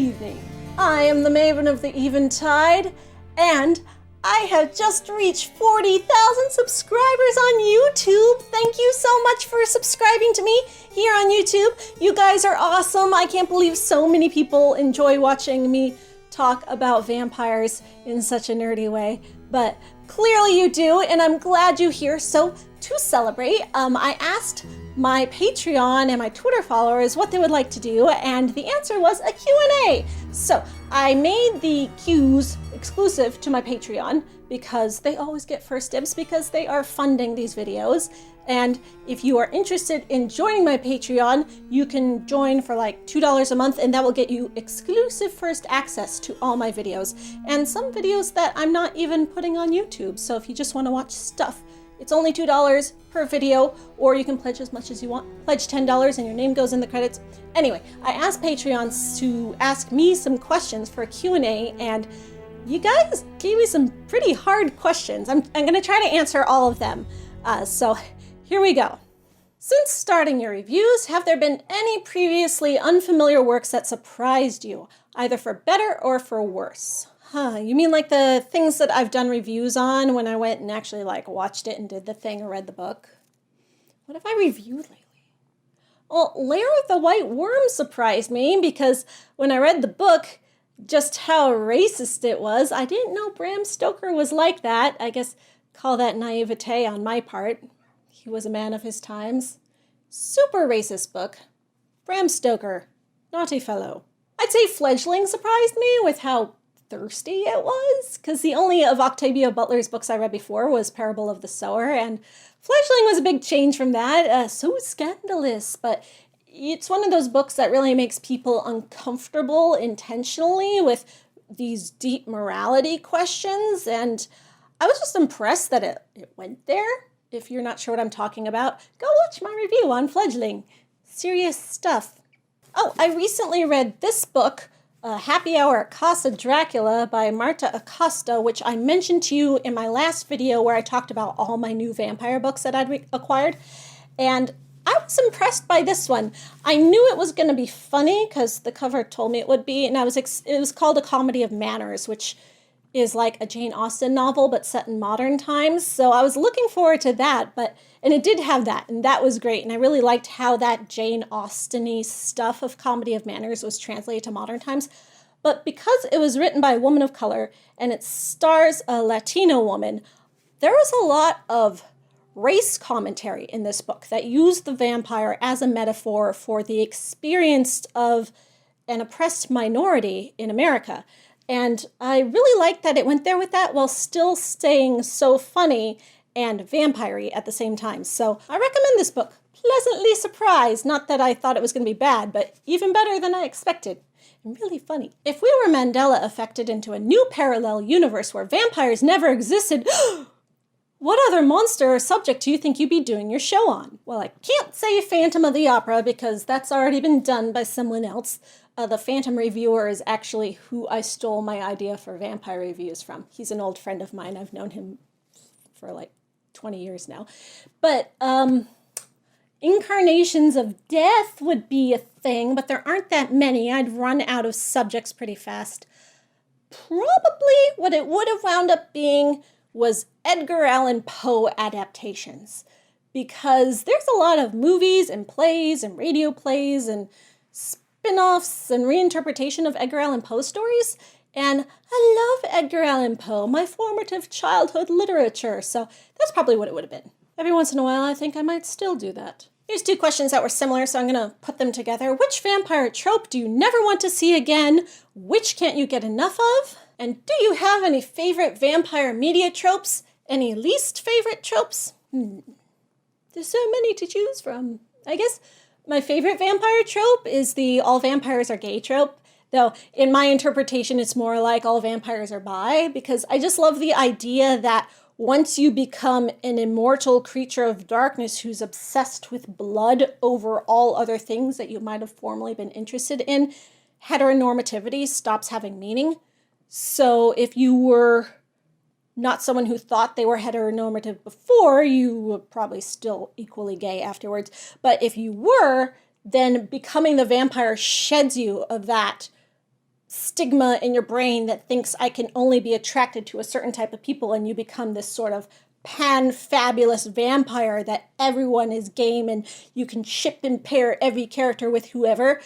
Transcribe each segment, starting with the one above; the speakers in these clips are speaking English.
evening. I am the Maven of the Eventide, and I have just reached 40,000 subscribers on YouTube. Thank you so much for subscribing to me here on YouTube. You guys are awesome. I can't believe so many people enjoy watching me talk about vampires in such a nerdy way, but clearly you do, and I'm glad you're here. So to celebrate, I asked my Patreon and my Twitter followers what they would like to do, and the answer was a Q&A. So I made the Qs exclusive to my Patreon because they always get first dibs because they are funding these videos. And if you are interested in joining my Patreon, you can join for like $2 a month, and that will get you exclusive first access to all my videos and some videos that I'm not even putting on YouTube. So if you just want to watch stuff, it's only $2 per video, or you can pledge as much as you want. Pledge $10 and your name goes in the credits. Anyway, I asked Patreons to ask me some questions for a Q&A, and you guys gave me some pretty hard questions. I'm going to try to answer all of them. So here we go. Since starting your reviews, have there been any previously unfamiliar works that surprised you, either for better or for worse? You mean like the things that I've done reviews on when I went and actually like watched it and did the thing or read the book? What have I reviewed lately? Well, Lair of the White Worm surprised me because when I read the book, just how racist it was. I didn't know Bram Stoker was like that. I guess call that naivete on my part. He was a man of his times. Super racist book. Bram Stoker, naughty fellow. I'd say Fledgling surprised me with how thirsty it was, because the only of Octavia Butler's books I read before was Parable of the Sower, and Fledgling was a big change from that. So scandalous, but it's one of those books that really makes people uncomfortable intentionally with these deep morality questions, and I was just impressed that it went there. If you're not sure what I'm talking about, go watch my review on Fledgling. Serious stuff. Oh, I recently read this book, Happy Hour at Casa Dracula by Marta Acosta, which I mentioned to you in my last video where I talked about all my new vampire books that I'd acquired. And I was impressed by this one. I knew it was going to be funny because the cover told me it would be, and it was called A Comedy of Manners, which is like a Jane Austen novel but set in modern times. So I was looking forward to that, and it did have that, and that was great. And I really liked how that Jane Austen-y stuff of Comedy of Manners was translated to modern times. But because it was written by a woman of color and it stars a Latino woman, there was a lot of race commentary in this book that used the vampire as a metaphor for the experience of an oppressed minority in America. And I really liked that it went there with that while still staying so funny and vampire-y at the same time. So I recommend this book. Pleasantly surprised. Not that I thought it was going to be bad, but even better than I expected. And really funny. If we were Mandela affected into a new parallel universe where vampires never existed, what other monster or subject do you think you'd be doing your show on? Well, I can't say Phantom of the Opera because that's already been done by someone else. The Phantom reviewer is actually who I stole my idea for vampire reviews from. He's an old friend of mine. I've known him for like 20 years now. But Incarnations of Death would be a thing, but there aren't that many. I'd run out of subjects pretty fast. Probably what it would have wound up being was Edgar Allan Poe adaptations, because there's a lot of movies and plays and radio plays and spin-offs and reinterpretation of Edgar Allan Poe stories, and I love Edgar Allan Poe, my formative childhood literature, so that's probably what it would have been. Every once in a while, I think I might still do that. Here's two questions that were similar, so I'm going to put them together. Which vampire trope do you never want to see again? Which can't you get enough of? And do you have any favorite vampire media tropes? Any least favorite tropes? There's so many to choose from. I guess my favorite vampire trope is the all vampires are gay trope, though in my interpretation it's more like all vampires are bi, because I just love the idea that once you become an immortal creature of darkness who's obsessed with blood over all other things that you might have formerly been interested in, heteronormativity stops having meaning. So if you were not someone who thought they were heteronormative before, you were probably still equally gay afterwards. But if you were, then becoming the vampire sheds you of that stigma in your brain that thinks I can only be attracted to a certain type of people, and you become this sort of pan-fabulous vampire that everyone is game and you can ship and pair every character with whoever.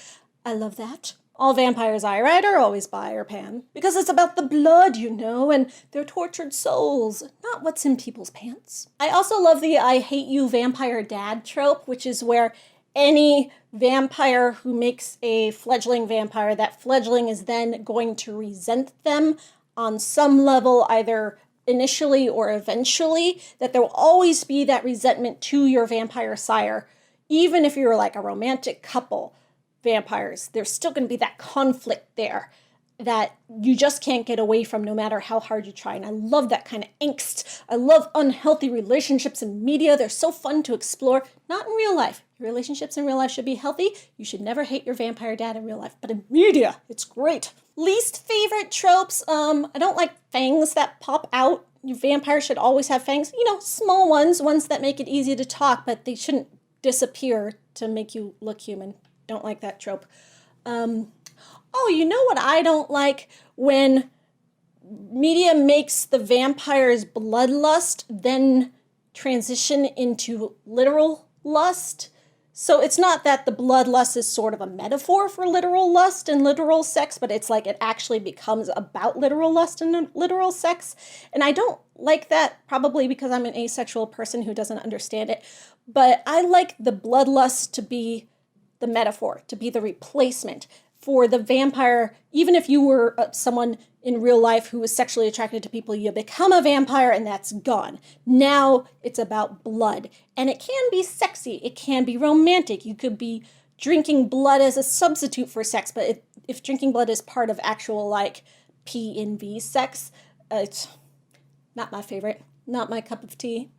I love that. All vampires I write are always bi or pan, because it's about the blood, and their tortured souls, not what's in people's pants. I also love the I hate you vampire dad trope, which is where any vampire who makes a fledgling vampire, that fledgling is then going to resent them on some level, either initially or eventually, that there will always be that resentment to your vampire sire. Even if you're like a romantic couple, vampires, there's still going to be that conflict there that you just can't get away from no matter how hard you try. And I love that kind of angst. I love unhealthy relationships in media. They're so fun to explore. Not in real life. Your relationships in real life should be healthy. You should never hate your vampire dad in real life. But in media, it's great. Least favorite tropes. I don't like fangs that pop out. Your vampire should always have fangs. Small ones that make it easy to talk, but they shouldn't disappear to make you look human. Don't like that trope. You know what I don't like? When media makes the vampire's bloodlust then transition into literal lust. So it's not that the bloodlust is sort of a metaphor for literal lust and literal sex, but it's like it actually becomes about literal lust and literal sex. And I don't like that, probably because I'm an asexual person who doesn't understand it. But I like the bloodlust to be the metaphor, to be the replacement for the vampire. Even if you were someone in real life who was sexually attracted to people, you become a vampire and that's gone. Now it's about blood. And it can be sexy. It can be romantic. You could be drinking blood as a substitute for sex. But if drinking blood is part of actual like P and V sex, it's not my favorite. Not my cup of tea.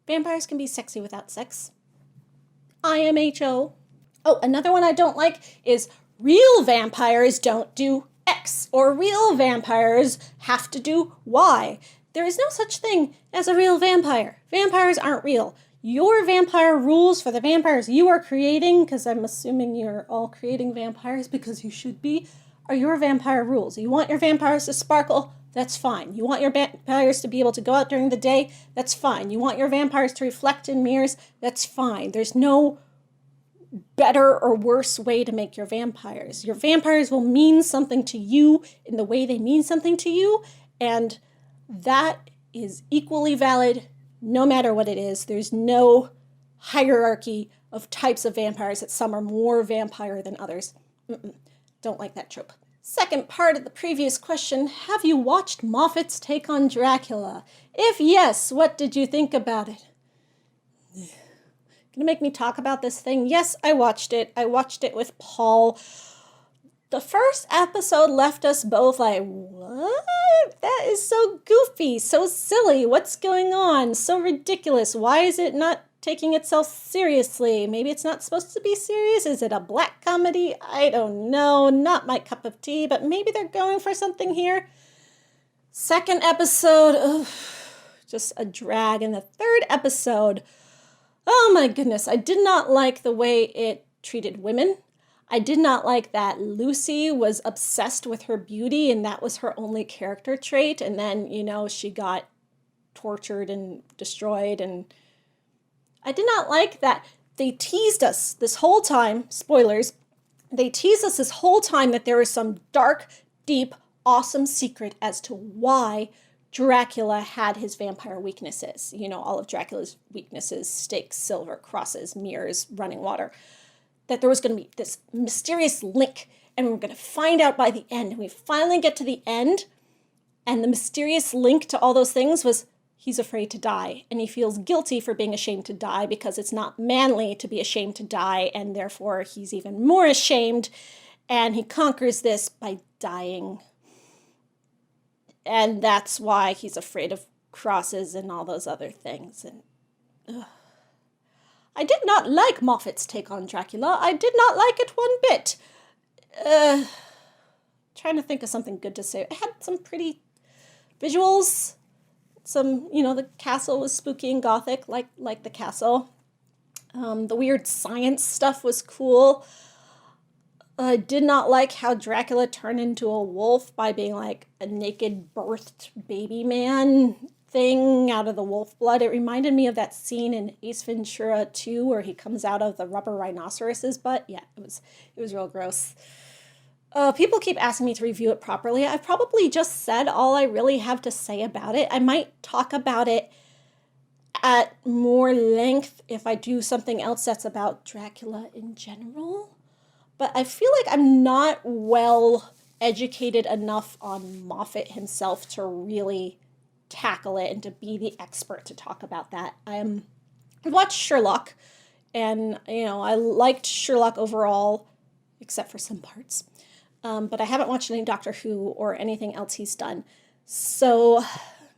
Vampires can be sexy without sex. IMHO. Oh, another one I don't like is real vampires don't do X, or real vampires have to do Y. There is no such thing as a real vampire. Vampires aren't real. Your vampire rules for the vampires you are creating, because I'm assuming you're all creating vampires because you should be, are your vampire rules. You want your vampires to sparkle? That's fine. You want your vampires to be able to go out during the day? That's fine. You want your vampires to reflect in mirrors? That's fine. There's no better or worse way to make your vampires. Your vampires will mean something to you in the way they mean something to you, and that is equally valid no matter what it is. There's no hierarchy of types of vampires, that some are more vampire than others. Don't like that trope. Second part of the previous question, have you watched Moffat's take on Dracula? If yes, what did you think about it? Gonna make me talk about this thing? Yes, I watched it. I watched it with Paul. The first episode left us both like, what? That is so goofy, so silly. What's going on? So ridiculous. Why is it not taking itself seriously? Maybe it's not supposed to be serious. Is it a black comedy? I don't know. Not my cup of tea, but maybe they're going for something here. Second episode, just a drag. And the third episode, oh my goodness, I did not like the way it treated women. I did not like that Lucy was obsessed with her beauty and that was her only character trait. And then, she got tortured and destroyed. And I did not like that they teased us this whole time, spoilers, they teased us this whole time that there was some dark, deep, awesome secret as to why Dracula had his vampire weaknesses. All of Dracula's weaknesses: stakes, silver, crosses, mirrors, running water. That there was going to be this mysterious link, and we were going to find out by the end. And we finally get to the end, and the mysterious link to all those things was he's afraid to die, and he feels guilty for being ashamed to die because it's not manly to be ashamed to die, and therefore he's even more ashamed, and he conquers this by dying. And that's why he's afraid of crosses and all those other things. And I did not like Moffat's take on Dracula. I did not like it one bit. Trying to think of something good to say. It had some pretty visuals. The castle was spooky and gothic, like the castle. The weird science stuff was cool. I did not like how Dracula turned into a wolf by being like a naked birthed baby man thing out of the wolf blood. It reminded me of that scene in Ace Ventura 2 where he comes out of the rubber rhinoceros's butt. Yeah, it was real gross. People keep asking me to review it properly. I've probably just said all I really have to say about it. I might talk about it at more length if I do something else that's about Dracula in general. But I feel like I'm not well educated enough on Moffat himself to really tackle it and to be the expert to talk about that. I've watched Sherlock, and I liked Sherlock overall, except for some parts. But I haven't watched any Doctor Who or anything else he's done. So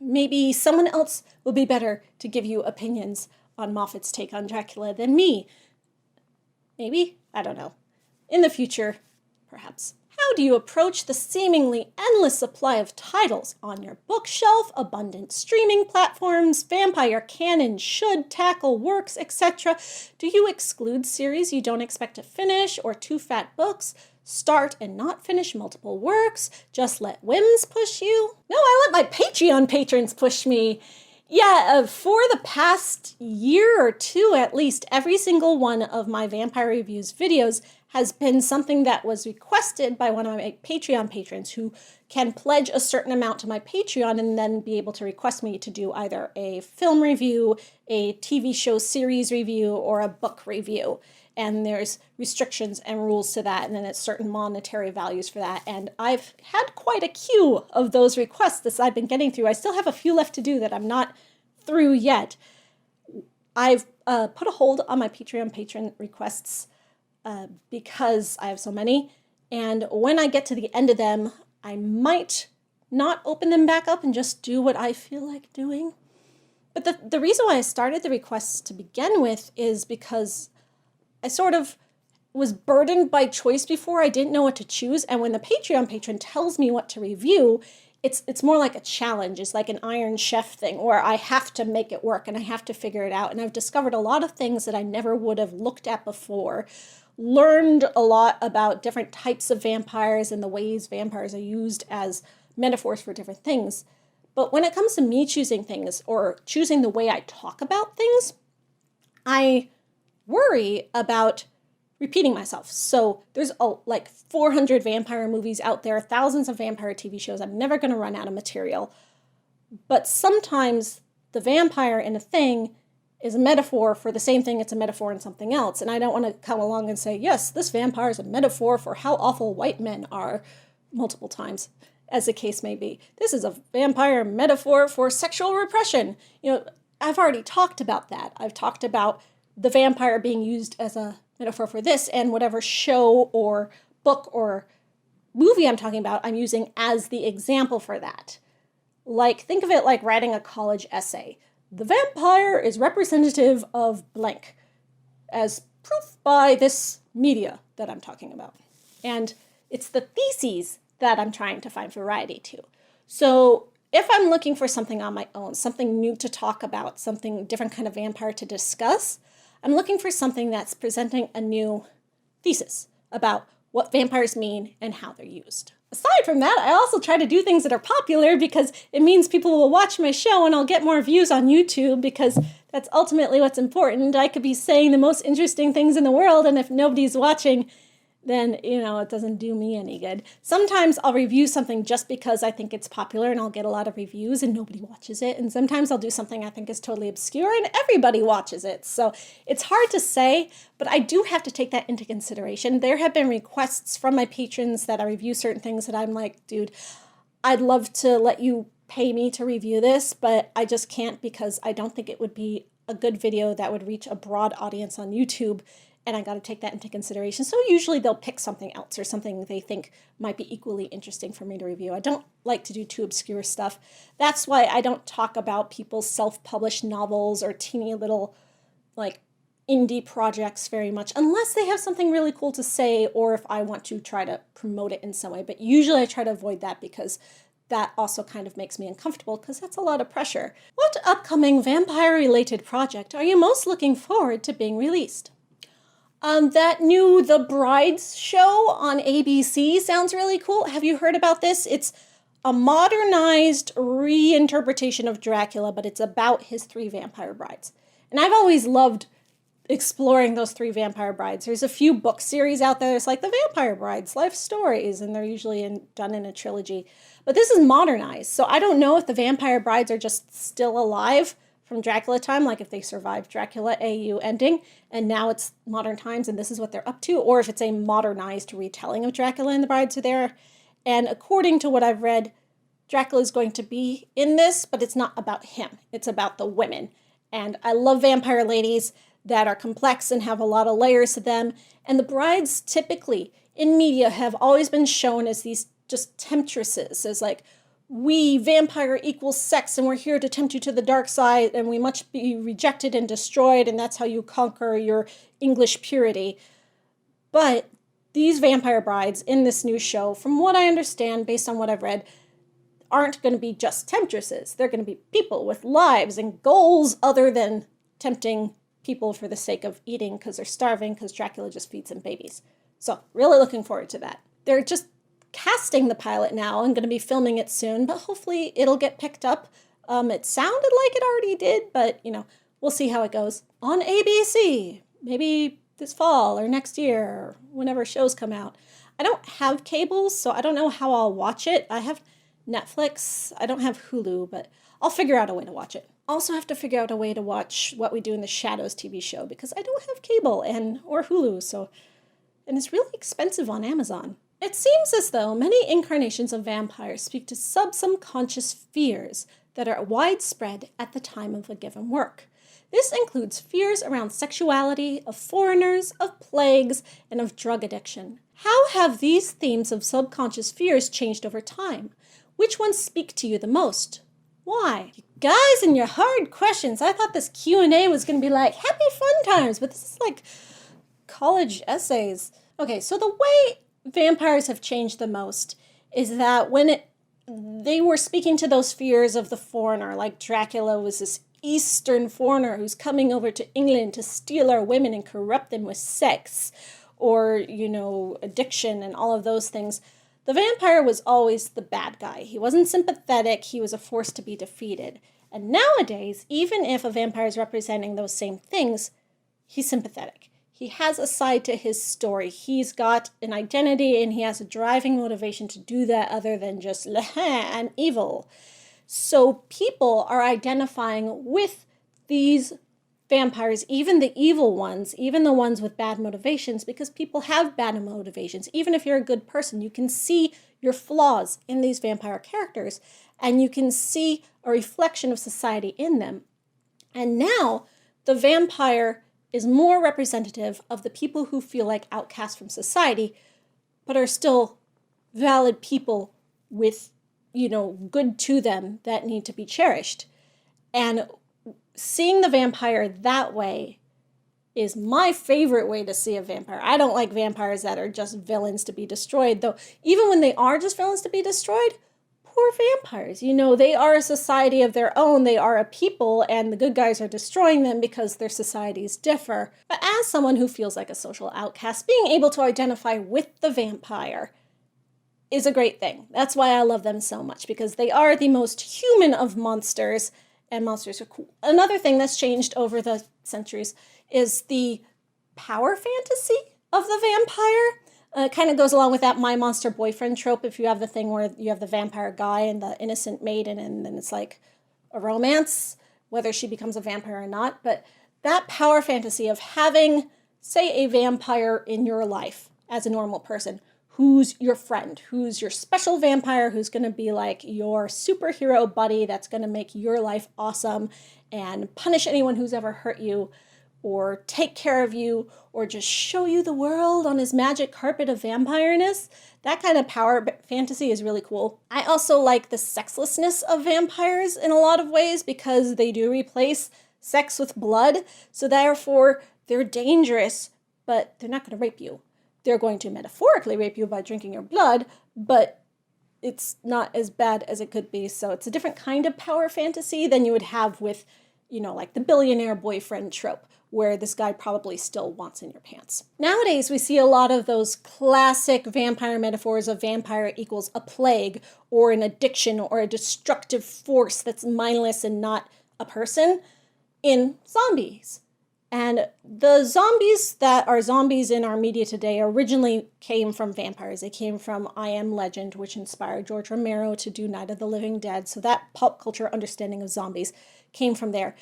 maybe someone else will be better to give you opinions on Moffat's take on Dracula than me. Maybe? I don't know. In the future, perhaps. How do you approach the seemingly endless supply of titles on your bookshelf, abundant streaming platforms, vampire canon should tackle works, etc.? Do you exclude series you don't expect to finish or too fat books? Start and not finish multiple works? Just let whims push you? No, I let my Patreon patrons push me. Yeah, for the past year or two at least, every single one of my Vampire Reviews videos has been something that was requested by one of my Patreon patrons who can pledge a certain amount to my Patreon and then be able to request me to do either a film review, a TV show series review, or a book review. And there's restrictions and rules to that, and then it's certain monetary values for that. And I've had quite a queue of those requests that I've been getting through. I still have a few left to do that I'm not through yet. I've put a hold on my Patreon patron requests because I have so many. And when I get to the end of them, I might not open them back up and just do what I feel like doing. But the reason why I started the requests to begin with is because I sort of was burdened by choice before. I didn't know what to choose. And when the Patreon patron tells me what to review, it's more like a challenge. It's like an Iron Chef thing where I have to make it work and I have to figure it out. And I've discovered a lot of things that I never would have looked at before. Learned a lot about different types of vampires and the ways vampires are used as metaphors for different things. But when it comes to me choosing things or choosing the way I talk about things, I worry about repeating myself. So there's like 400 vampire movies out there, thousands of vampire TV shows. I'm never going to run out of material. But sometimes the vampire in a thing is a metaphor for the same thing it's a metaphor in something else. And I don't want to come along and say, yes, this vampire is a metaphor for how awful white men are multiple times, as the case may be. This is a vampire metaphor for sexual repression. I've already talked about that. I've talked about the vampire being used as a metaphor for this, and whatever show or book or movie I'm talking about, I'm using as the example for that. Like, think of it like writing a college essay. The vampire is representative of blank, as proof by this media that I'm talking about. And it's the theses that I'm trying to find variety to. So if I'm looking for something on my own, something new to talk about, something different kind of vampire to discuss, I'm looking for something that's presenting a new thesis about what vampires mean and how they're used. Aside from that, I also try to do things that are popular because it means people will watch my show and I'll get more views on YouTube because that's ultimately what's important. I could be saying the most interesting things in the world, and if nobody's watching, then, it doesn't do me any good. Sometimes I'll review something just because I think it's popular and I'll get a lot of reviews and nobody watches it. And sometimes I'll do something I think is totally obscure and everybody watches it. So it's hard to say, but I do have to take that into consideration. There have been requests from my patrons that I review certain things that I'm like, dude, I'd love to let you pay me to review this, but I just can't because I don't think it would be a good video that would reach a broad audience on YouTube. And I got to take that into consideration. So usually they'll pick something else or something they think might be equally interesting for me to review. I don't like to do too obscure stuff. That's why I don't talk about people's self-published novels or teeny little indie projects very much, unless they have something really cool to say or if I want to try to promote it in some way. But usually I try to avoid that because that also kind of makes me uncomfortable because that's a lot of pressure. What upcoming vampire-related project are you most looking forward to being released? That new The Brides show on ABC sounds really cool. Have you heard about this? It's a modernized reinterpretation of Dracula, but it's about his 3 vampire brides. And I've always loved exploring those 3 vampire brides. There's a few book series out there. It's like the Vampire Brides, life stories, and they're usually done in a trilogy. But this is modernized, so I don't know if the vampire brides are just still alive from Dracula time, like if they survived Dracula AU ending, and now it's modern times and this is what they're up to, or if it's a modernized retelling of Dracula and the brides are there. And according to what I've read, Dracula is going to be in this, but it's not about him. It's about the women. And I love vampire ladies that are complex and have a lot of layers to them. And the brides typically in media have always been shown as these just temptresses, as like, we, vampire, equals sex, and we're here to tempt you to the dark side, and we must be rejected and destroyed, and that's how you conquer your English purity. But these vampire brides in this new show, from what I understand, based on what I've read, aren't going to be just temptresses. They're going to be people with lives and goals other than tempting people for the sake of eating because they're starving because Dracula just feeds them babies. So really looking forward to that. They're just casting the pilot now and going to be filming it soon, but hopefully it'll get picked up. It sounded like it already did, but we'll see how it goes on ABC. Maybe this fall or next year, or whenever shows come out. I don't have cable, so I don't know how I'll watch it. I have Netflix. I don't have Hulu, but I'll figure out a way to watch it. Also have to figure out a way to watch What We Do in the Shadows TV show because I don't have cable or Hulu, and it's really expensive on Amazon. It seems as though many incarnations of vampires speak to subconscious fears that are widespread at the time of a given work. This includes fears around sexuality, of foreigners, of plagues, and of drug addiction. How have these themes of subconscious fears changed over time? Which ones speak to you the most? Why? You guys and your hard questions. I thought this Q&A was going to be like happy fun times, but this is like college essays. Okay, so the way vampires have changed the most is that when they were speaking to those fears of the foreigner, like Dracula was this Eastern foreigner who's coming over to England to steal our women and corrupt them with sex or, addiction and all of those things. The vampire was always the bad guy. He wasn't sympathetic. He was a force to be defeated. And nowadays, even if a vampire is representing those same things, he's sympathetic. He has a side to his story. He's got an identity and he has a driving motivation to do that other than just, I'm evil. So people are identifying with these vampires, even the evil ones, even the ones with bad motivations, because people have bad motivations. Even if you're a good person, you can see your flaws in these vampire characters and you can see a reflection of society in them. And now the vampire is more representative of the people who feel like outcasts from society, but are still valid people with, good to them that need to be cherished. And seeing the vampire that way is my favorite way to see a vampire. I don't like vampires that are just villains to be destroyed, though even when they are just villains to be destroyed, poor vampires. They are a society of their own. They are a people, and the good guys are destroying them because their societies differ. But as someone who feels like a social outcast, being able to identify with the vampire is a great thing. That's why I love them so much, because they are the most human of monsters, and monsters are cool. Another thing that's changed over the centuries is the power fantasy of the vampire. It kind of goes along with that my monster boyfriend trope. If you have the thing where you have the vampire guy and the innocent maiden, and then it's like a romance, whether she becomes a vampire or not. But that power fantasy of having, say, a vampire in your life as a normal person, who's your friend, who's your special vampire, who's going to be like your superhero buddy that's going to make your life awesome and punish anyone who's ever hurt you, or take care of you, or just show you the world on his magic carpet of vampireness. That kind of power fantasy is really cool. I also like the sexlessness of vampires in a lot of ways because they do replace sex with blood. So therefore, they're dangerous, but they're not going to rape you. They're going to metaphorically rape you by drinking your blood, but it's not as bad as it could be. So it's a different kind of power fantasy than you would have with, like the billionaire boyfriend trope, where this guy probably still wants in your pants. Nowadays, we see a lot of those classic vampire metaphors of vampire equals a plague or an addiction or a destructive force that's mindless and not a person in zombies. And the zombies that are zombies in our media today originally came from vampires. They came from I Am Legend, which inspired George Romero to do Night of the Living Dead. So that pop culture understanding of zombies came from there.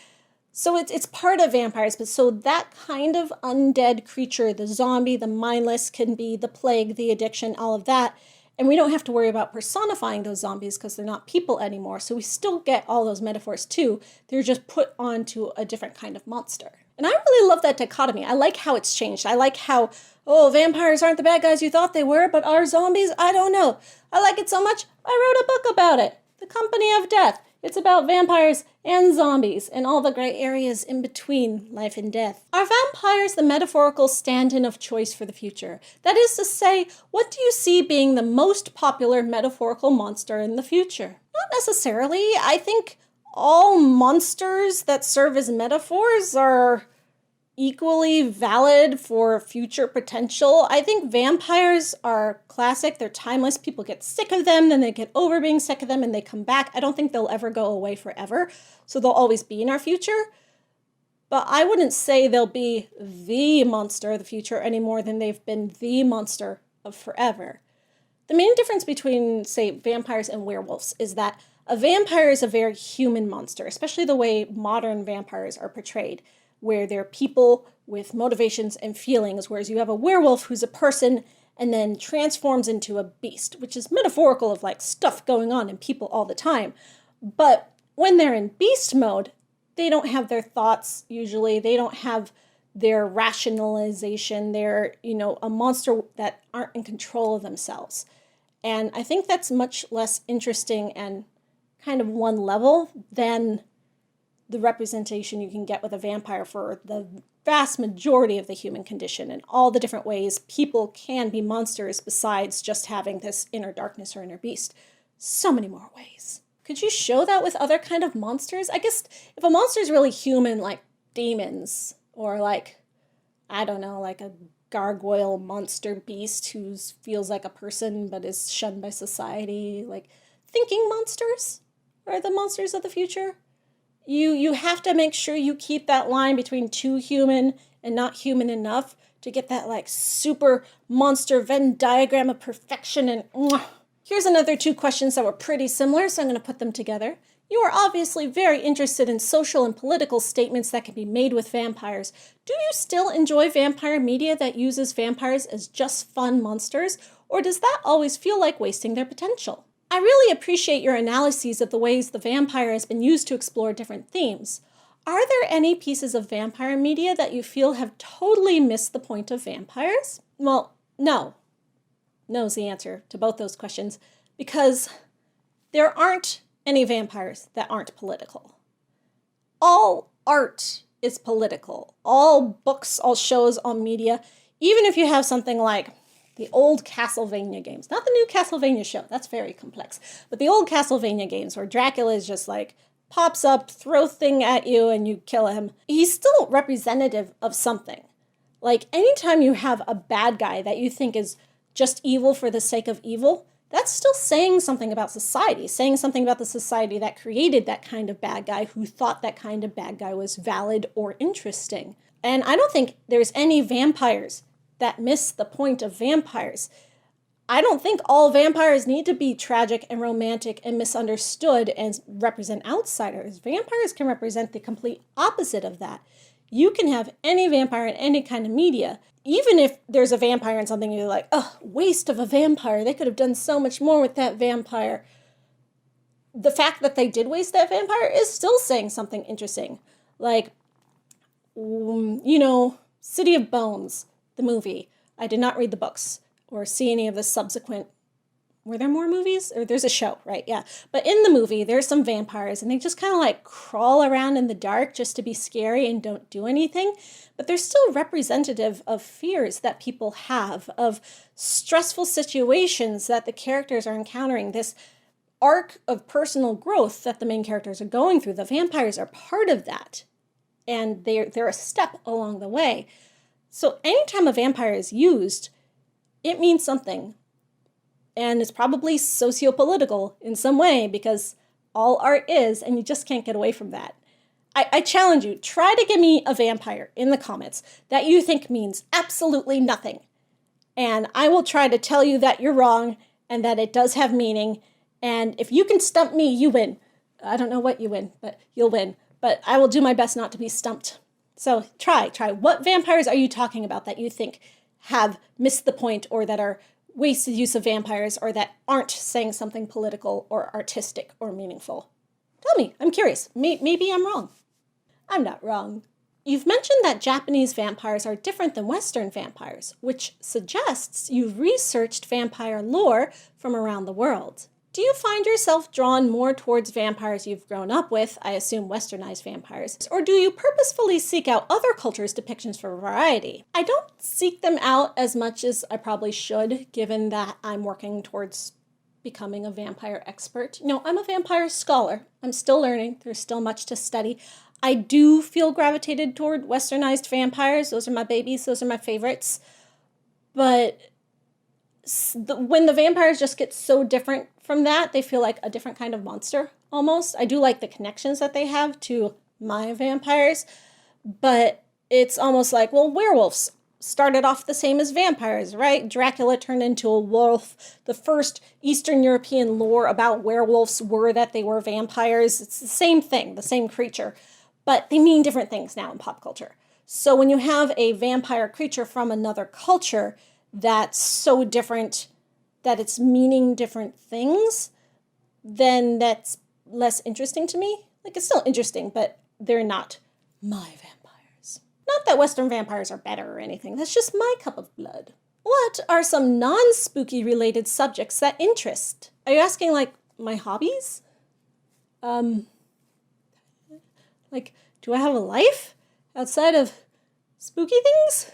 So it's part of vampires, but so that kind of undead creature, the zombie, the mindless, can be the plague, the addiction, all of that. And we don't have to worry about personifying those zombies because they're not people anymore. So we still get all those metaphors too. They're just put onto a different kind of monster. And I really love that dichotomy. I like how it's changed. I like how, vampires aren't the bad guys you thought they were, but are zombies? I don't know. I like it so much, I wrote a book about it. The Company of Death. It's about vampires and zombies and all the gray areas in between life and death. Are vampires the metaphorical stand-in of choice for the future? That is to say, what do you see being the most popular metaphorical monster in the future? Not necessarily. I think all monsters that serve as metaphors are equally valid for future potential. I think vampires are classic. They're timeless. People get sick of them, then they get over being sick of them, and they come back. I don't think they'll ever go away forever, so they'll always be in our future. But I wouldn't say they'll be the monster of the future any more than they've been the monster of forever. The main difference between, say, vampires and werewolves is that a vampire is a very human monster, especially the way modern vampires are portrayed, where they're people with motivations and feelings, whereas you have a werewolf who's a person and then transforms into a beast, which is metaphorical of like stuff going on in people all the time. But when they're in beast mode, they don't have their thoughts usually. They don't have their rationalization. They're, a monster that aren't in control of themselves. And I think that's much less interesting and kind of one level than the representation you can get with a vampire for the vast majority of the human condition and all the different ways people can be monsters besides just having this inner darkness or inner beast. So many more ways. Could you show that with other kind of monsters? I guess if a monster is really human, like demons, or like, I don't know, like a gargoyle monster beast who feels like a person but is shunned by society, like thinking monsters are the monsters of the future. You have to make sure you keep that line between too human and not human enough to get that like super monster Venn diagram of perfection and Here's another 2 questions that were pretty similar, so I'm going to put them together. You are obviously very interested in social and political statements that can be made with vampires. Do you still enjoy vampire media that uses vampires as just fun monsters, or does that always feel like wasting their potential? I really appreciate your analyses of the ways the vampire has been used to explore different themes. Are there any pieces of vampire media that you feel have totally missed the point of vampires? Well, no. No is the answer to both those questions, because there aren't any vampires that aren't political. All art is political. All books, all shows, all media, even if you have something like the old Castlevania games, not the new Castlevania show, that's very complex, but the old Castlevania games where Dracula is just like, pops up, throw thing at you, and you kill him. He's still representative of something. Like, anytime you have a bad guy that you think is just evil for the sake of evil, that's still saying something about society, saying something about the society that created that kind of bad guy who thought that kind of bad guy was valid or interesting. And I don't think there's any vampires that miss the point of vampires. I don't think all vampires need to be tragic and romantic and misunderstood and represent outsiders. Vampires can represent the complete opposite of that. You can have any vampire in any kind of media. Even if there's a vampire in something, you're like, oh, waste of a vampire. They could have done so much more with that vampire. The fact that they did waste that vampire is still saying something interesting. Like, City of Bones, the movie. I did not read the books or see any of the subsequent. Were there more movies? Or there's a show, right? Yeah. But in the movie, there's some vampires, and they just kind of like crawl around in the dark just to be scary and don't do anything. But they're still representative of fears that people have, of stressful situations that the characters are encountering, this arc of personal growth that the main characters are going through. The vampires are part of that. and they're a step along the way. So anytime a vampire is used, it means something. And it's probably socio-political in some way, because all art is, and you just can't get away from that. I challenge you, try to give me a vampire in the comments that you think means absolutely nothing. And I will try to tell you that you're wrong and that it does have meaning. And if you can stump me, you win. I don't know what you win, but you'll win. But I will do my best not to be stumped. So try. What vampires are you talking about that you think have missed the point, or that are wasted use of vampires, or that aren't saying something political or artistic or meaningful? Tell me, I'm curious. Maybe I'm wrong. I'm not wrong. You've mentioned that Japanese vampires are different than Western vampires, which suggests you've researched vampire lore from around the world. Do you find yourself drawn more towards vampires you've grown up with, I assume westernized vampires, or do you purposefully seek out other cultures' depictions for variety? I don't seek them out as much as I probably should, given that I'm working towards becoming a vampire expert. I'm a vampire scholar. I'm still learning. There's still much to study. I do feel gravitated toward westernized vampires. Those are my babies. Those are my favorites. But when the vampires just get so different from that, they feel like a different kind of monster, almost. I do like the connections that they have to my vampires, but it's almost like, well, werewolves started off the same as vampires, right? Dracula turned into a wolf. The first Eastern European lore about werewolves were that they were vampires. It's the same thing, the same creature, but they mean different things now in pop culture. So when you have a vampire creature from another culture that's so different that it's meaning different things, then that's less interesting to me. Like, it's still interesting, but they're not my vampires. Not that Western vampires are better or anything. That's just my cup of blood. What are some non-spooky related subjects that interest? Are you asking, like, my hobbies? Like, do I have a life outside of spooky things?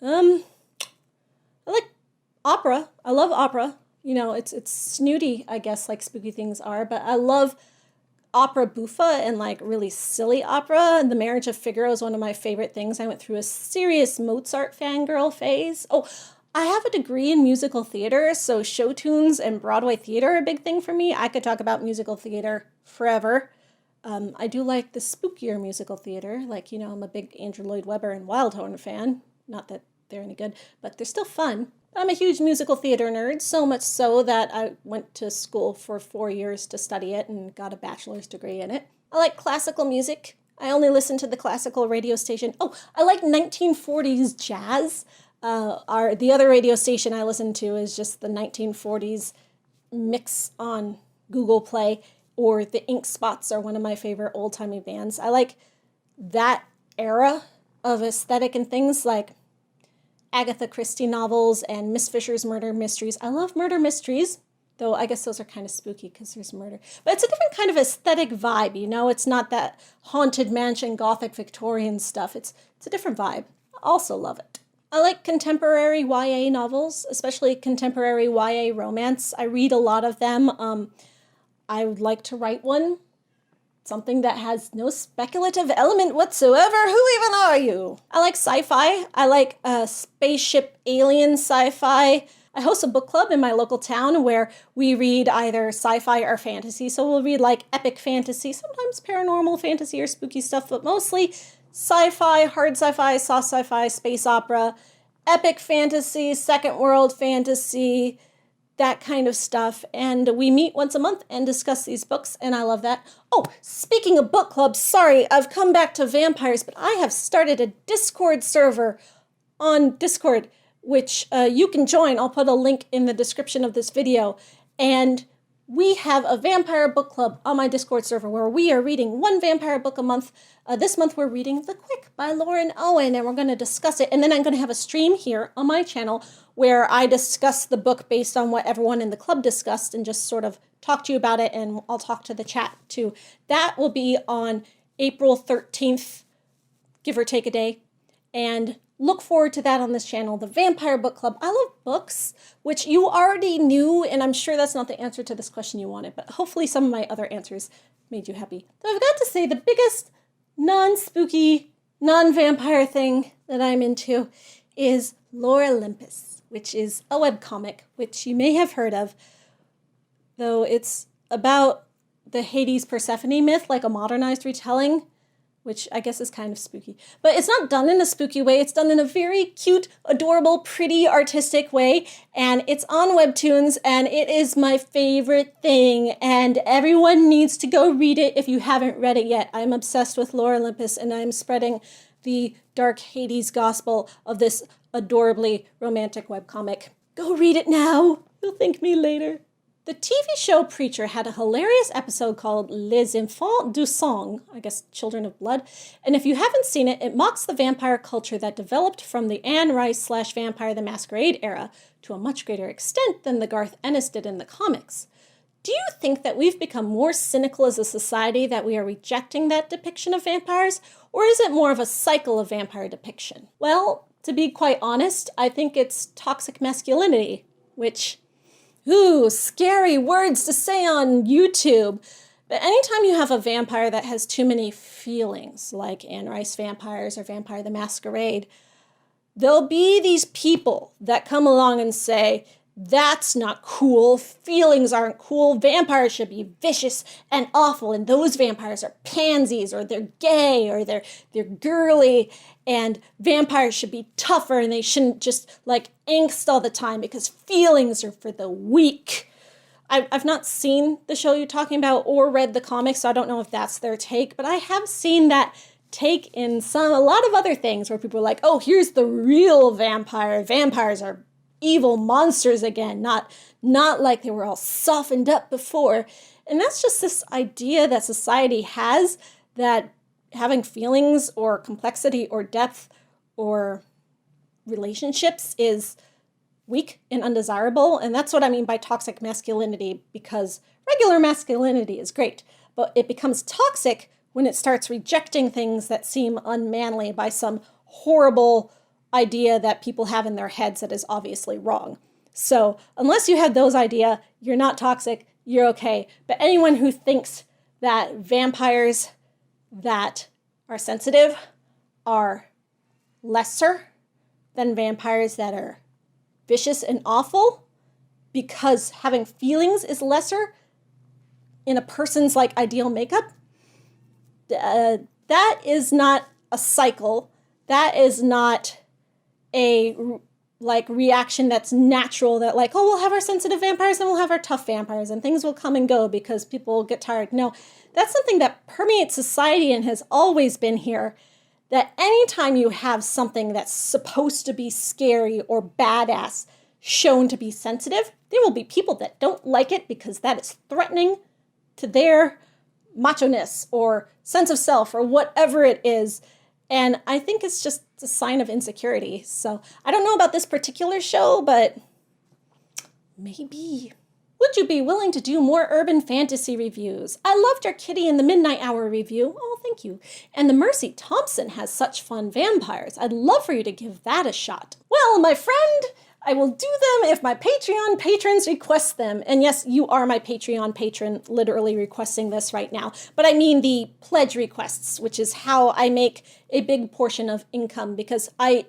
I like opera. I love opera. It's snooty, I guess, like spooky things are, but I love opera buffa and like really silly opera. And The Marriage of Figaro is one of my favorite things. I went through a serious Mozart fangirl phase. Oh, I have a degree in musical theater, so show tunes and Broadway theater are a big thing for me. I could talk about musical theater forever. I do like the spookier musical theater. Like, I'm a big Andrew Lloyd Webber and Wildhorn fan. Not that they're any good, but they're still fun. I'm a huge musical theater nerd, so much so that I went to school for 4 years to study it and got a bachelor's degree in it. I like classical music. I only listen to the classical radio station. Oh, I like 1940s jazz. The other radio station I listen to is just the 1940s mix on Google Play, or the Ink Spots are one of my favorite old-timey bands. I like that era of aesthetic and things like Agatha Christie novels and Miss Fisher's murder mysteries. I love murder mysteries, though I guess those are kind of spooky because there's murder. But it's a different kind of aesthetic vibe, It's not that haunted mansion, gothic Victorian stuff. It's a different vibe. I also love it. I like contemporary YA novels, especially contemporary YA romance. I read a lot of them. I would like to write one. Something that has no speculative element whatsoever. Who even are you? I like sci-fi. I like spaceship alien sci-fi. I host a book club in my local town where we read either sci-fi or fantasy. So we'll read like epic fantasy, sometimes paranormal fantasy or spooky stuff, but mostly sci-fi, hard sci-fi, soft sci-fi, space opera, epic fantasy, second world fantasy, that kind of stuff. And we meet once a month and discuss these books, and I love that. Oh, speaking of book clubs, sorry, I've come back to vampires, but I have started a Discord server on Discord, which you can join. I'll put a link in the description of this video. And we have a vampire book club on my Discord server where we are reading one vampire book a month. This month we're reading The Quick by Lauren Owen, and we're going to discuss it. And then I'm going to have a stream here on my channel where I discuss the book based on what everyone in the club discussed and just sort of talk to you about it, and I'll talk to the chat too. That will be on April 13th, give or take a day. And look forward to that on this channel, the Vampire Book Club. I love books, which you already knew, and I'm sure that's not the answer to this question you wanted, but hopefully some of my other answers made you happy. So I've got to say, the biggest non-spooky, non-vampire thing that I'm into is Lore Olympus, which is a webcomic, which you may have heard of, though it's about the Hades Persephone myth, like a modernized retelling, which I guess is kind of spooky. But it's not done in a spooky way. It's done in a very cute, adorable, pretty, artistic way. And it's on Webtoons, and it is my favorite thing. And everyone needs to go read it if you haven't read it yet. I'm obsessed with Lore Olympus, and I'm spreading the dark Hades gospel of this adorably romantic webcomic. Go read it now. You'll thank me later. The TV show Preacher had a hilarious episode called Les Enfants du Sang, I guess Children of Blood, and if you haven't seen it, it mocks the vampire culture that developed from the Anne Rice / Vampire the Masquerade era to a much greater extent than the Garth Ennis did in the comics. Do you think that we've become more cynical as a society that we are rejecting that depiction of vampires, or is it more of a cycle of vampire depiction? Well, to be quite honest, I think it's toxic masculinity, which... Ooh, scary words to say on YouTube. But anytime you have a vampire that has too many feelings, like Anne Rice vampires or Vampire the Masquerade, there'll be these people that come along and say, that's not cool, feelings aren't cool, vampires should be vicious and awful, and those vampires are pansies, or they're gay, or they're girly, and vampires should be tougher, and they shouldn't just like angst all the time because feelings are for the weak. I've not seen the show you're talking about or read the comics, so I don't know if that's their take, but I have seen that take in a lot of other things where people are like, oh, here's the real vampire. Vampires are evil monsters again, not like they were all softened up before. And that's just this idea that society has that having feelings or complexity or depth or relationships is weak and undesirable. And that's what I mean by toxic masculinity, because regular masculinity is great, but it becomes toxic when it starts rejecting things that seem unmanly by some horrible idea that people have in their heads that is obviously wrong. So unless you have those ideas, you're not toxic, you're okay. But anyone who thinks that vampires that are sensitive are lesser than vampires that are vicious and awful because having feelings is lesser in a person's like ideal makeup, that is not a cycle. That is not a like reaction that's natural, that like, oh, we'll have our sensitive vampires and we'll have our tough vampires and things will come and go because people get tired. No, that's something that permeates society and has always been here, that anytime you have something that's supposed to be scary or badass shown to be sensitive, there will be people that don't like it because that is threatening to their macho-ness or sense of self or whatever it is. And I think it's just a sign of insecurity. So I don't know about this particular show, but maybe. Would you be willing to do more urban fantasy reviews? I loved your Kitty in the Midnight Hour review. Oh, thank you. And the Mercy Thompson has such fun vampires. I'd love for you to give that a shot. Well, my friend, I will do them if my Patreon patrons request them. And yes, you are my Patreon patron, literally requesting this right now. But I mean the pledge requests, which is how I make a big portion of income, because I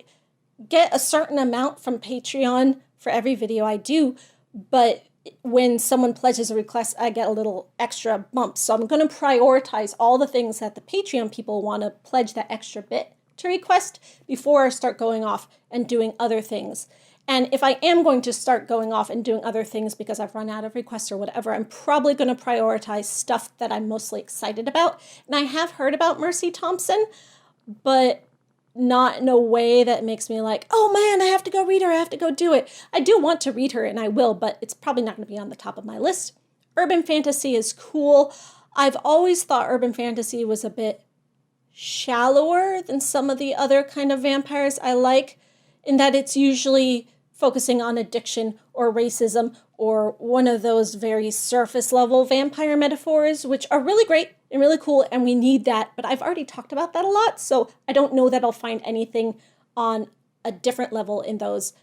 get a certain amount from Patreon for every video I do. But when someone pledges a request, I get a little extra bump. So I'm going to prioritize all the things that the Patreon people want to pledge that extra bit to request before I start going off and doing other things. And if I am going to start going off and doing other things because I've run out of requests or whatever, I'm probably going to prioritize stuff that I'm mostly excited about. And I have heard about Mercy Thompson, but not in a way that makes me like, oh man, I have to go read her, I have to go do it. I do want to read her and I will, but it's probably not going to be on the top of my list. Urban fantasy is cool. I've always thought urban fantasy was a bit shallower than some of the other kind of vampires I like, in that it's usually focusing on addiction or racism or one of those very surface level vampire metaphors, which are really great and really cool, and we need that. But I've already talked about that a lot, so I don't know that I'll find anything on a different level in those.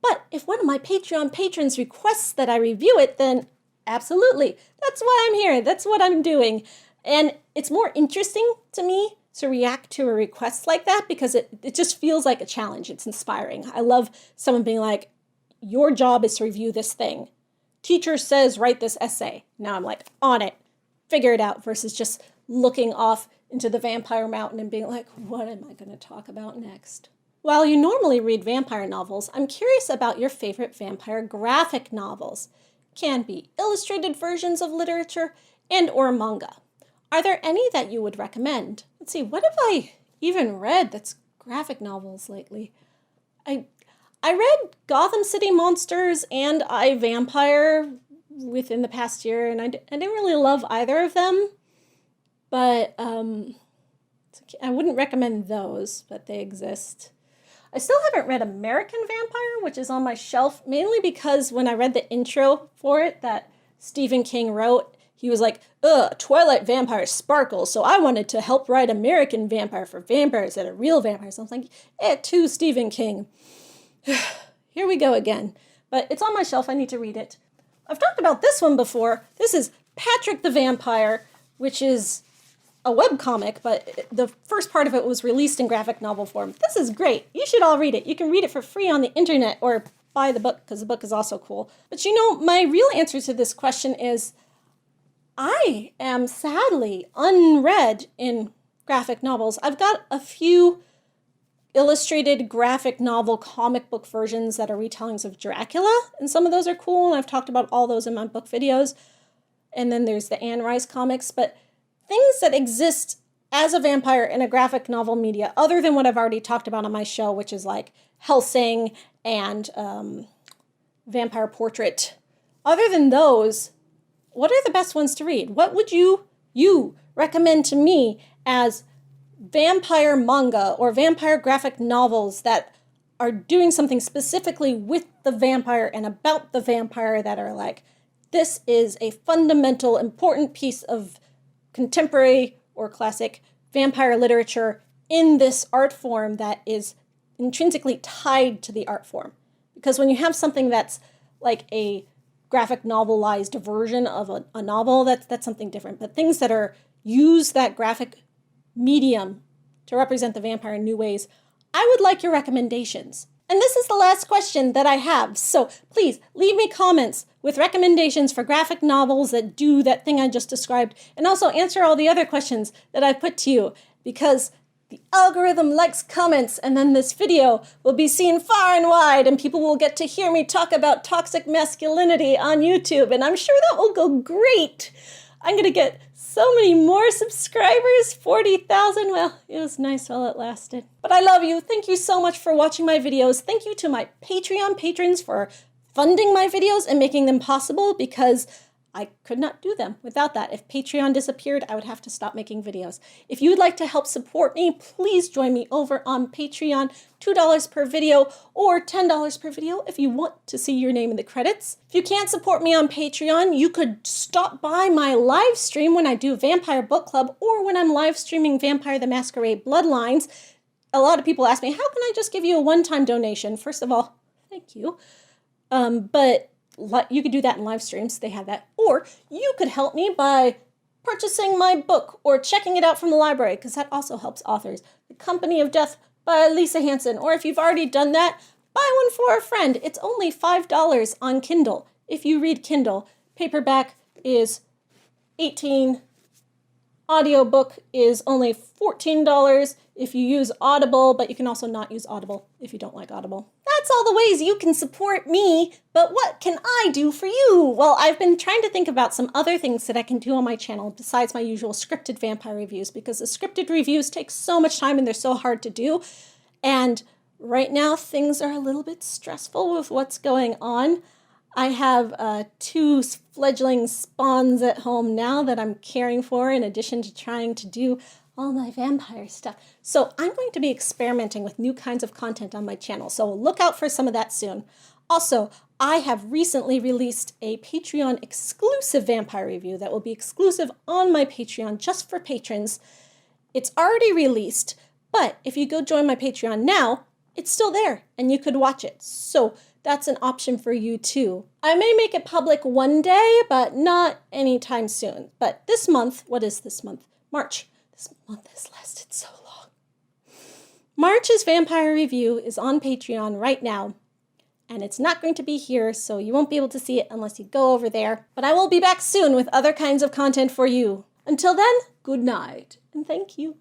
But if one of my Patreon patrons requests that I review it, then absolutely, that's why I'm here. That's what I'm doing. And it's more interesting to me to react to a request like that because it just feels like a challenge. It's inspiring. I love someone being like, your job is to review this thing. Teacher says write this essay. Now I'm like, on it. Figure it out versus just looking off into the vampire mountain and being like, what am I going to talk about next? While you normally read vampire novels, I'm curious about your favorite vampire graphic novels. Can be illustrated versions of literature and or manga. Are there any that you would recommend? Let's see, what have I even read that's graphic novels lately? I read Gotham City Monsters and I, Vampire within the past year, and I didn't really love either of them, but I wouldn't recommend those, but they exist. I still haven't read American Vampire, which is on my shelf, mainly because when I read the intro for it that Stephen King wrote, he was like, Twilight vampires sparkle, so I wanted to help write American Vampire for vampires that are real vampires. I was like, too, Stephen King. Here we go again. But it's on my shelf, I need to read it. I've talked about this one before. This is Patrick the Vampire, which is a webcomic, but the first part of it was released in graphic novel form. This is great. You should all read it. You can read it for free on the internet or buy the book because the book is also cool. But you know, my real answer to this question is I am sadly unread in graphic novels. I've got a few illustrated graphic novel comic book versions that are retellings of Dracula, and some of those are cool, and I've talked about all those in my book videos. And then there's the Anne Rice comics, but things that exist as a vampire in a graphic novel media, other than what I've already talked about on my show, which is like Hellsing and Vampire Portrait. Other than those, what are the best ones to read? What would you recommend to me as vampire manga or vampire graphic novels that are doing something specifically with the vampire and about the vampire that are like, this is a fundamental, important piece of contemporary or classic vampire literature in this art form that is intrinsically tied to the art form. Because when you have something that's like a graphic novelized version of a novel, that's something different. But things that are use that graphic medium to represent the vampire in new ways, I would like your recommendations. And this is the last question that I have. So please leave me comments with recommendations for graphic novels that do that thing I just described, and also answer all the other questions that I put to you, because the algorithm likes comments, and then this video will be seen far and wide, and people will get to hear me talk about toxic masculinity on YouTube, and I'm sure that will go great. I'm going to get so many more subscribers, 40,000. Well, it was nice while it lasted. But I love you. Thank you so much for watching my videos. Thank you to my Patreon patrons for funding my videos and making them possible, because I could not do them without that. If Patreon disappeared, I would have to stop making videos. If you would like to help support me, please join me over on Patreon, $2 per video or $10 per video if you want to see your name in the credits. If you can't support me on Patreon, you could stop by my live stream when I do Vampire Book Club or when I'm live streaming Vampire the Masquerade Bloodlines. A lot of people ask me, how can I just give you a one-time donation? First of all, thank you. But you could do that in live streams. They have that. Or you could help me by purchasing my book or checking it out from the library, because that also helps authors. The Company of Death by Elisa Hansen. Or if you've already done that, buy one for a friend. It's only $5 on Kindle. If you read Kindle, paperback is $18. Audiobook is only $14 if you use Audible, but you can also not use Audible if you don't like Audible. That's all the ways you can support me, but what can I do for you? Well, I've been trying to think about some other things that I can do on my channel besides my usual scripted vampire reviews, because the scripted reviews take so much time and they're so hard to do. And right now, things are a little bit stressful with what's going on. I have 2 fledgling spawns at home now that I'm caring for, in addition to trying to do all my vampire stuff. So I'm going to be experimenting with new kinds of content on my channel, so look out for some of that soon. Also, I have recently released a Patreon exclusive vampire review that will be exclusive on my Patreon just for patrons. It's already released, but if you go join my Patreon now, it's still there and you could watch it. So that's an option for you too. I may make it public one day, but not anytime soon. But this month, what is this month? March. This month has lasted so long. March's Vampire Review is on Patreon right now. And it's not going to be here, so you won't be able to see it unless you go over there. But I will be back soon with other kinds of content for you. Until then, good night, and thank you.